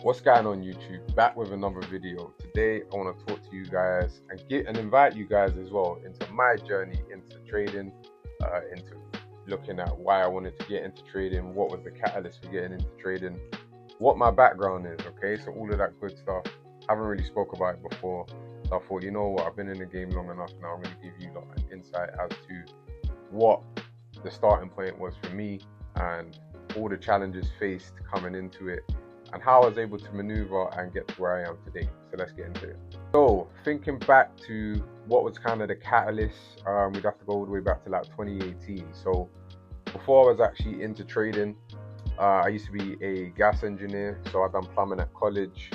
What's going on YouTube? Back with another video. Today I want to talk to you guys and invite you guys as well into my journey into trading, into looking at why I wanted to get into trading, what was the catalyst for getting into trading, what my background is, okay? So all of that good stuff. I haven't really spoke about it before. So I thought, you know what, I've been in the game long enough now. I'm going to give you an insight as to what the starting point was for me and all the challenges faced coming into it and how I was able to maneuver and get to where I am today. So let's get into it. So thinking back to what was kind of the catalyst, we'd have to go all the way back to like 2018. So before I was actually into trading, I used to be a gas engineer. So I'd done plumbing at college,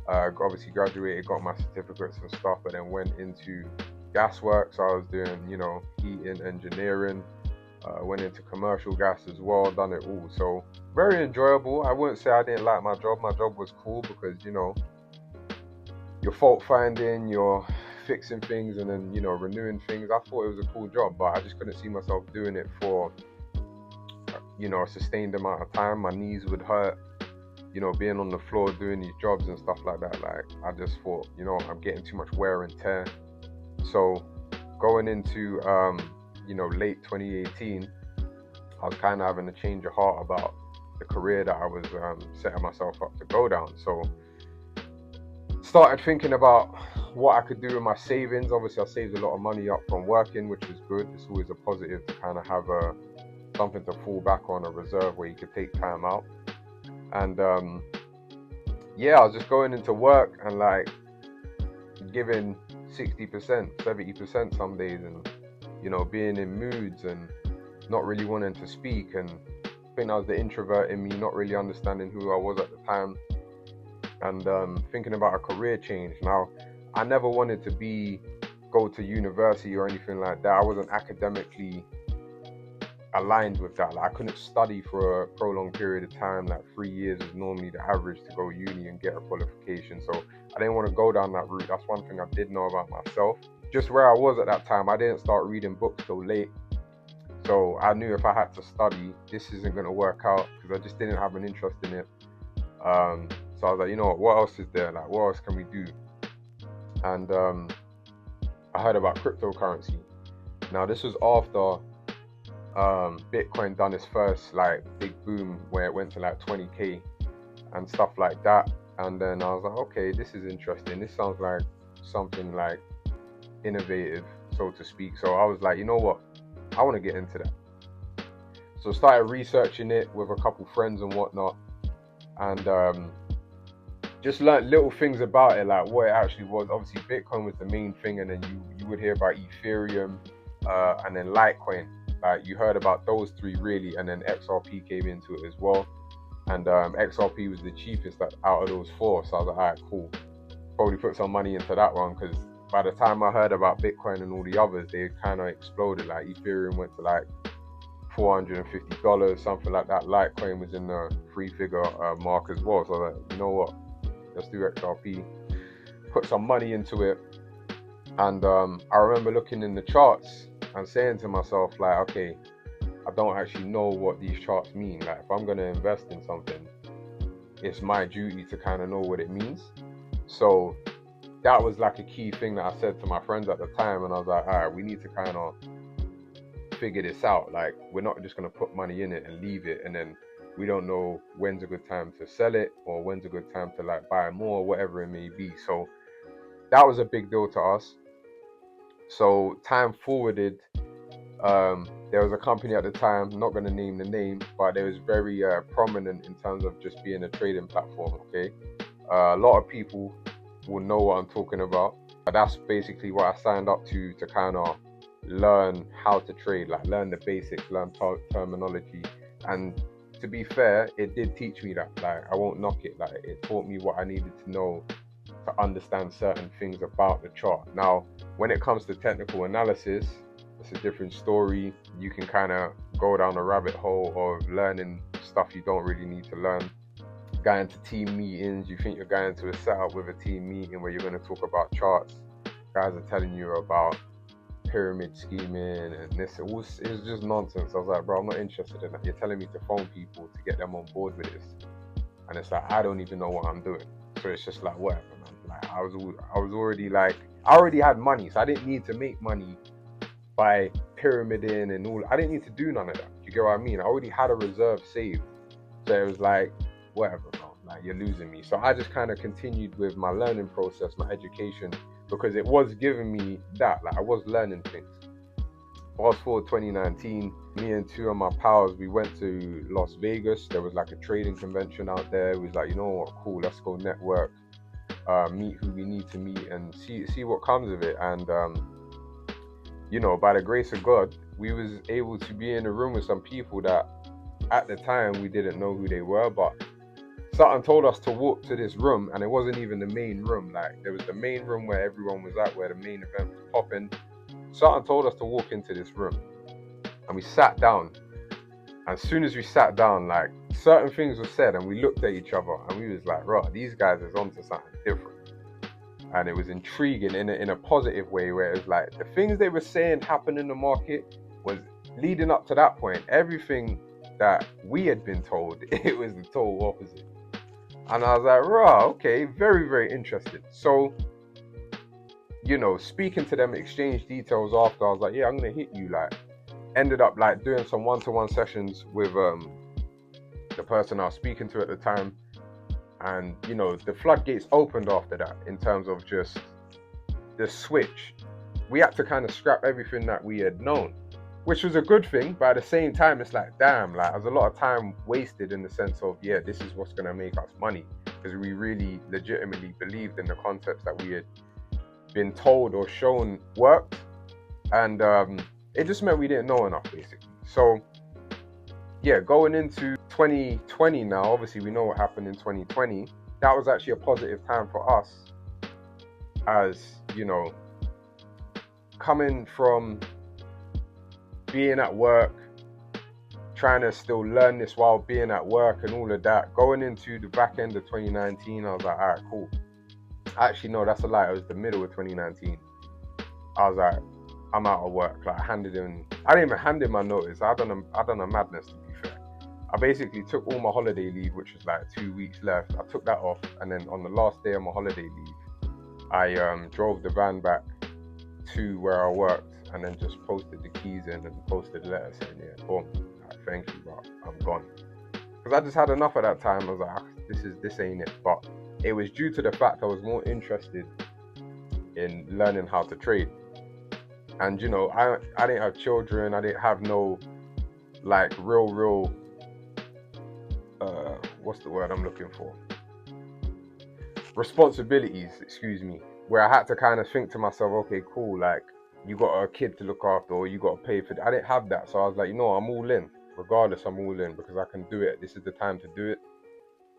obviously graduated, got my certificates and stuff, but then went into gas work. So I was doing, heating, engineering, went into commercial gas as well, done it all. So very enjoyable. I wouldn't say I didn't like my job. My job was cool because, you're fault finding, you're fixing things and then, renewing things. I thought it was a cool job, but I just couldn't see myself doing it for, a sustained amount of time. My knees would hurt, being on the floor doing these jobs and stuff like that. Like, I just thought, I'm getting too much wear and tear. So going into, late 2018, I was kind of having a change of heart about the career that I was setting myself up to go down. So started thinking about what I could do with my savings. Obviously, I saved a lot of money up from working, which was good. It's always a positive to kind of have something to fall back on, a reserve where you could take time out. And I was just going into work and like giving 60%, 70% some days, and being in moods and not really wanting to speak. And I think that was the introvert in me, not really understanding who I was at the time, and thinking about a career change. Now, I never wanted to go to university or anything like that. I wasn't academically aligned with that. Like, I couldn't study for a prolonged period of time. Like 3 years is normally the average to go uni and get a qualification. So I didn't want to go down that route. That's one thing I did know about myself. Just where I was at that time, I didn't start reading books till late. So I knew if I had to study, this isn't going to work out because I just didn't have an interest in it. So I was like, what else is there? Like, what else can we do? And I heard about cryptocurrency. Now, this was after Bitcoin done its first like big boom where it went to like 20k and stuff like that. And then I was like, okay, this is interesting. This sounds like something like innovative, so to speak. So I was like, you know what? I want to get into that. So started researching it with a couple friends and whatnot, and just learned little things about it, like what it actually was. Obviously, Bitcoin was the main thing, and then you would hear about Ethereum, and then Litecoin. Like, you heard about those three really, and then XRP came into it as well. And XRP was the cheapest out of those four. So I was like, all right, cool. Probably put some money into that one because by the time I heard about Bitcoin and all the others, they kind of exploded. Like Ethereum went to like $450, something like that. Litecoin was in the three-figure mark as well. So I was like, you know what? Let's do XRP. Put some money into it. And I remember looking in the charts and saying to myself, like, okay, I don't actually know what these charts mean. Like, if I'm going to invest in something, it's my duty to kind of know what it means. So that was like a key thing that I said to my friends at the time. And I was like, all right, we need to kind of figure this out. Like, we're not just going to put money in it and leave it, and then we don't know when's a good time to sell it or when's a good time to like buy more, whatever it may be. So that was a big deal to us. So time forwarded, there was a company at the time, not going to name the name, but it was very prominent in terms of just being a trading platform. Okay, a lot of people will know what I'm talking about. That's basically what I signed up to kind of learn how to trade, like learn the basics, learn terminology. And to be fair, it did teach me that. Like, I won't knock it. Like, it taught me what I needed to know to understand certain things about the chart. Now, when it comes to technical analysis, it's a different story. You can kind of go down a rabbit hole of learning stuff you don't really need to learn. Going to team meetings, you think you're going to a setup with a team meeting where you're going to talk about charts. Guys are telling you about pyramid scheming and this. It was just nonsense. I was like, bro, I'm not interested in that. You're telling me to phone people to get them on board with this. and it's like I don't even know what I'm doing. So it's just like whatever, man. Like I was already like I already had money, so I didn't need to make money by pyramiding and all. I didn't need to do none of that. You get what I mean? I already had a reserve saved, so it was like whatever, bro. Like you're losing me. So I just kind of continued with my learning process, my education, because it was giving me that. Like I was learning things. Fast forward 2019, me and two of my pals, we went to Las Vegas. There was like a trading convention out there. It was like, you know what, cool, let's go network, meet who we need to meet, and see what comes of it. And you know, by the grace of God, we was able to be in a room with some people that at the time we didn't know who they were, but something told us to walk to this room, and it wasn't even the main room. Like there was the main room where everyone was at, where the main event was popping. Something told us to walk into this room, and we sat down. As soon as we sat down, like certain things were said, and we looked at each other, and we was like, "Right, these guys is onto something different." And it was intriguing in a positive way, where it was like the things they were saying happened in the market was leading up to that point. Everything that we had been told, it was the total opposite. And I was like, "Right, okay, very, very interesting." So, you know, speaking to them, exchange details after, I was like, "Yeah, I'm gonna hit you." Like, ended up like doing some one-to-one sessions with the person I was speaking to at the time, and you know the floodgates opened after that in terms of just the switch. We had to kind of scrap everything that we had known, which was a good thing, but at the same time it's like damn, like there's a lot of time wasted in the sense of yeah, this is what's going to make us money, because we really legitimately believed in the concepts that we had been told or shown worked, and it just meant we didn't know enough basically. So yeah, going into 2020 now, obviously we know what happened in 2020. That was actually a positive time for us, as you know, coming from being at work, trying to still learn this while being at work and all of that. Going into the back end of 2019, I was like, all right, cool. Actually, no, that's a lie. It was the middle of 2019. I was like, I'm out of work. Like, I didn't even hand in my notice. I done a madness, to be fair. I basically took all my holiday leave, which was like 2 weeks left. I took that off, and then on the last day of my holiday leave, I drove the van back to where I worked, and then just posted the keys in and posted the letter saying, yeah, boom, right, thank you, but I'm gone. Because I just had enough at that time. I was like, this ain't it. But it was due to the fact I was more interested in learning how to trade. And you know, I didn't have children. I didn't have no like real what's the word I'm looking for? Responsibilities, excuse me. Where I had to kind of think to myself, okay, cool, like you got a kid to look after, or you got to pay for it. I didn't have that, so I was like, you know, I'm all in. Regardless, I'm all in because I can do it. This is the time to do it.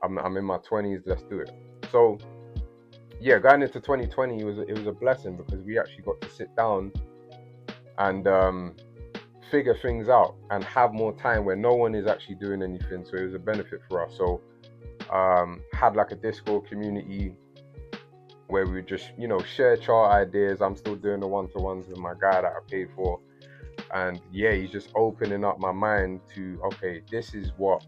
I'm in my 20s. Let's do it. So yeah, going into 2020, it was a blessing because we actually got to sit down and figure things out and have more time where no one is actually doing anything. So it was a benefit for us. So had like a Discord community where we just, you know, share chart ideas. I'm still doing the one-to-ones with my guy that I paid for. And yeah, he's just opening up my mind to, okay, this is what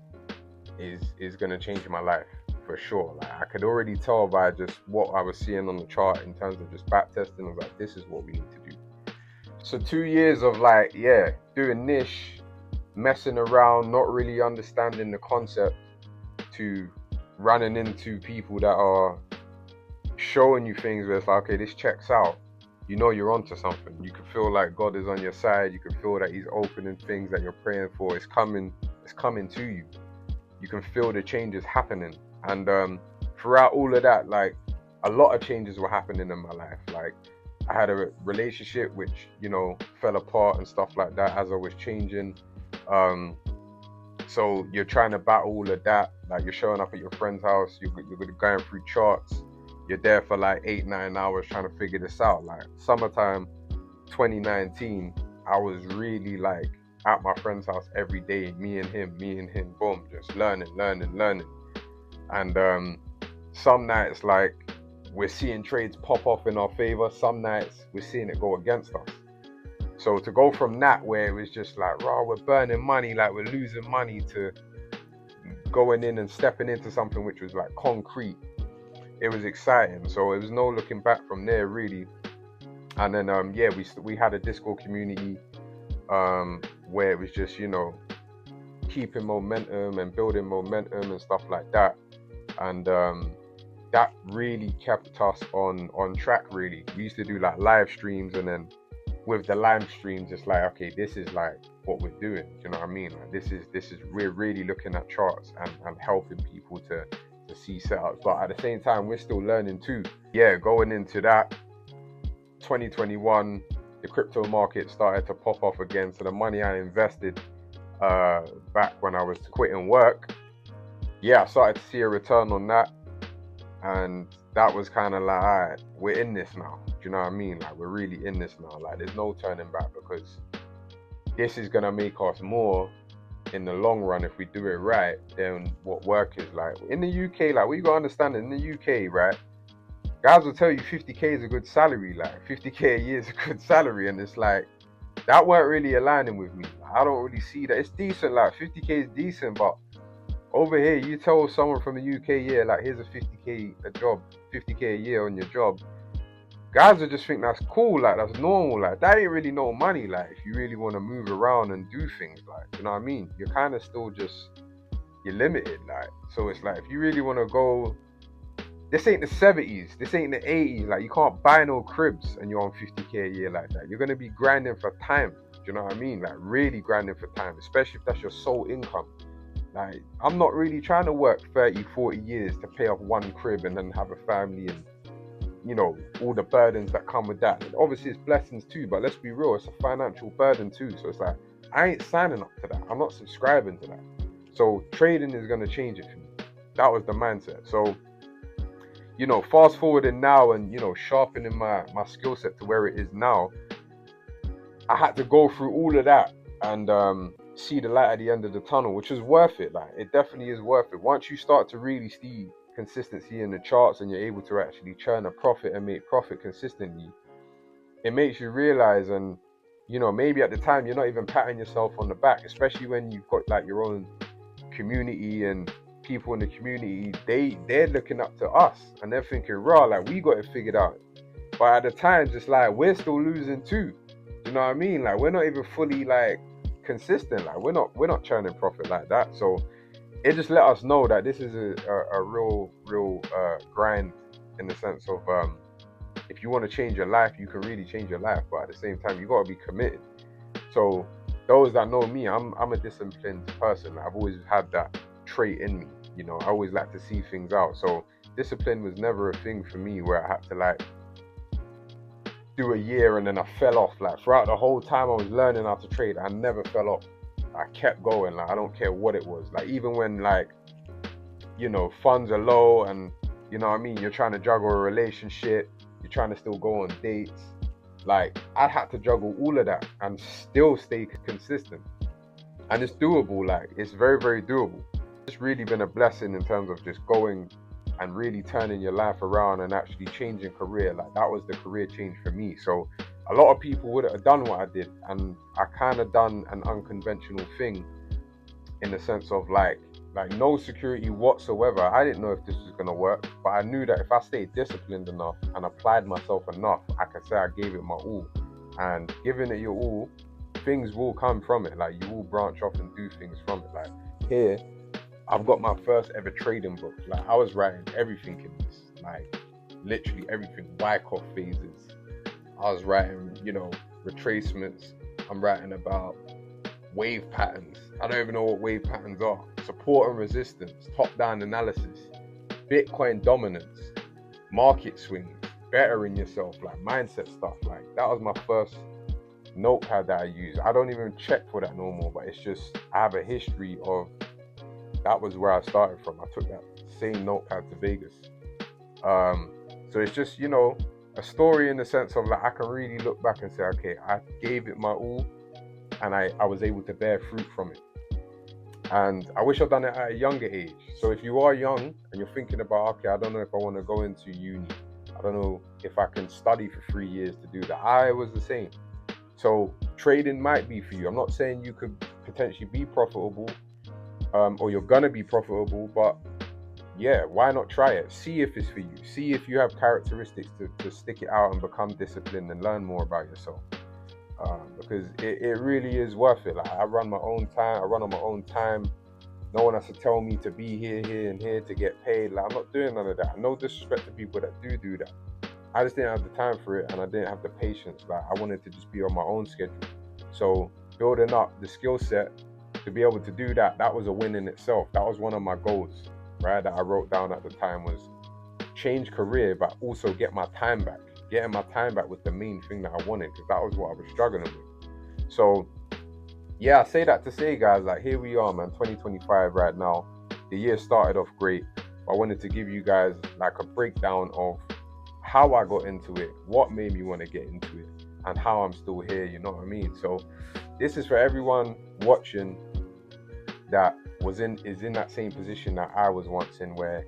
is going to change my life for sure. Like I could already tell by just what I was seeing on the chart in terms of just back testing. I was like, this is what we need to do. So 2 years of like, yeah, doing niche, messing around, not really understanding the concept, to running into people that are showing you things where it's like, okay, this checks out. You know you're onto something. You can feel like God is on your side. You can feel that He's opening things that you're praying for. It's coming to you. You can feel the changes happening. And throughout all of that, like a lot of changes were happening in my life. Like I had a relationship which, you know, fell apart and stuff like that as I was changing. So you're trying to battle all of that. Like you're showing up at your friend's house. You're going through charts. You're there for like 8-9 hours trying to figure this out. Like summertime 2019, I was really like at my friend's house every day, me and him, boom, just learning. And some nights like we're seeing trades pop off in our favor. Some nights we're seeing it go against us. So to go from that where it was just like, raw, we're burning money, like we're losing money, to going in and stepping into something which was like concrete. It was exciting. So it was no looking back from there really. And then yeah, we had a Discord community where it was just, you know, keeping momentum and building momentum and stuff like that. And that really kept us on track really. We used to do like live streams, and then with the live streams it's like, okay, this is like what we're doing, you know what I mean? Like this is we're really looking at charts and helping people to see setups, but at the same time we're still learning too. Yeah, going into that 2021, the crypto market started to pop off again, so the money I invested back when I was quitting work, yeah, I started to see a return on that. And that was kind of like, all right, we're in this now. Do you know what I mean? Like, we're really in this now. Like, there's no turning back, because this is going to make us more in the long run if we do it right than what work is like. In the UK, like, what you got to understand, in the UK, right, guys will tell you 50k is a good salary. Like, 50k a year is a good salary. And it's like, that weren't really aligning with me. Like, I don't really see that. It's decent, like, 50k is decent, but over here, you tell someone from the UK, yeah, like, here's a 50k a job, 50k a year on your job. Guys will just think that's cool, like, that's normal, like, that ain't really no money, like, if you really want to move around and do things, like, you know what I mean? You're kind of still just, you're limited, like, so it's like, if you really want to go, this ain't the 70s, this ain't the 80s, like, you can't buy no cribs and you're on 50k a year like that. You're going to be grinding for time, do you know what I mean? Like, really grinding for time, especially if that's your sole income. Like, I'm not really trying to work 30, 40 years to pay off one crib and then have a family and, you know, all the burdens that come with that. And obviously, it's blessings too, but let's be real, it's a financial burden too. So it's like, I ain't signing up to that. I'm not subscribing to that. So trading is going to change it for me. That was the mindset. So, you know, fast forwarding now and, you know, sharpening my skill set to where it is now, I had to go through all of that and see the light at the end of the tunnel, which is worth it. Like, it definitely is worth it. Once you start to really see consistency in the charts and you're able to actually churn a profit and make profit consistently, it makes you realize, and, you know, maybe at the time you're not even patting yourself on the back, especially when you've got like your own community and people in the community, they're looking up to us and they're thinking, raw, like, we got it figured out. But at the time, just like, we're still losing too. You know what I mean? Like, we're not even fully like consistent. Like, we're not churning profit like that. So it just let us know that this is a real grind, in the sense of if you want to change your life, you can really change your life, but at the same time you got to be committed. So those that know me, I'm a disciplined person. I've always had that trait in me. You know, I always like to see things out. So discipline was never a thing for me where I had to like do a year and then I fell off. Like, throughout the whole time I was learning how to trade, I never fell off. I kept going. Like, I don't care what it was. Like, even when, like, you know, funds are low and, you know what I mean, you're trying to juggle a relationship, you're trying to still go on dates. Like, I had to juggle all of that and still stay consistent. And it's doable. Like, it's very, very doable. It's really been a blessing in terms of just going and really turning your life around and actually changing career. Like, that was the career change for me. So a lot of people wouldn't have done what I did, and I kind of done an unconventional thing, in the sense of like no security whatsoever. I didn't know if this was gonna work, but I knew that if I stayed disciplined enough and applied myself enough, I could say I gave it my all. And giving it your all, things will come from it. Like, you will branch off and do things from it. Like, here I've got my first ever trading book. Like, I was writing everything in this, like, literally everything. Wyckoff phases, I was writing, you know, retracements. I'm writing about wave patterns. I don't even know what wave patterns are. Support and resistance, top-down analysis, Bitcoin dominance, market swings, bettering yourself, like mindset stuff. Like, that was my first notepad that I use. I don't even check for that no more, but it's just, I have a history of, that was where I started from. I took that same notepad to Vegas. So it's just, you know, a story in the sense of like, I can really look back and say, okay, I gave it my all and I was able to bear fruit from it. And I wish I'd done it at a younger age. So if you are young and you're thinking about, okay, I don't know if I want to go into uni, I don't know if I can study for 3 years to do that. I was the same. So trading might be for you. I'm not saying you could potentially be profitable, or you're gonna be profitable. But yeah, why not try it? See if it's for you. See if you have characteristics to stick it out and become disciplined and learn more about yourself. Because it really is worth it. Like I run my own time. I run on my own time. No one has to tell me to be here, here, and here to get paid. Like I'm not doing none of that. No disrespect to people that do that. I just didn't have the time for it, and I didn't have the patience. Like I wanted to just be on my own schedule. So building up the skill set to be able to do that, that was a win in itself. That was one of my goals, right? That I wrote down at the time was change career, but also get my time back. Getting my time back was the main thing that I wanted because that was what I was struggling with. So yeah, I say that to say, guys, like here we are, man, 2025 right now. The year started off great. I wanted to give you guys like a breakdown of how I got into it, what made me want to get into it, and how I'm still here. You know what I mean? So this is for everyone watching that is in that same position that I was once in, where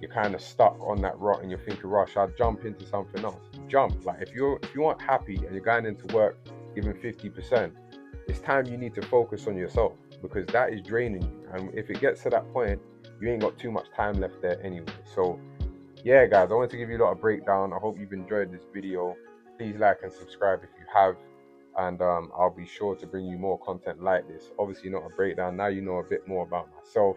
you're kind of stuck on that rut and you're thinking, "Rush, I'll jump into something else." Jump. Like if you aren't happy and you're going into work giving 50%, it's time you need to focus on yourself because that is draining you. And if it gets to that point, you ain't got too much time left there anyway. So yeah, guys, I wanted to give you a lot of breakdown. I hope you've enjoyed this video. Please like and subscribe if you have, and I'll be sure to bring you more content like this. Obviously, not a breakdown. Now you know a bit more about myself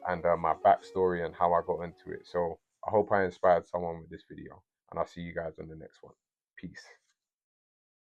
and my backstory and how I got into it. So I hope I inspired someone with this video, and I'll see you guys on the next one. Peace.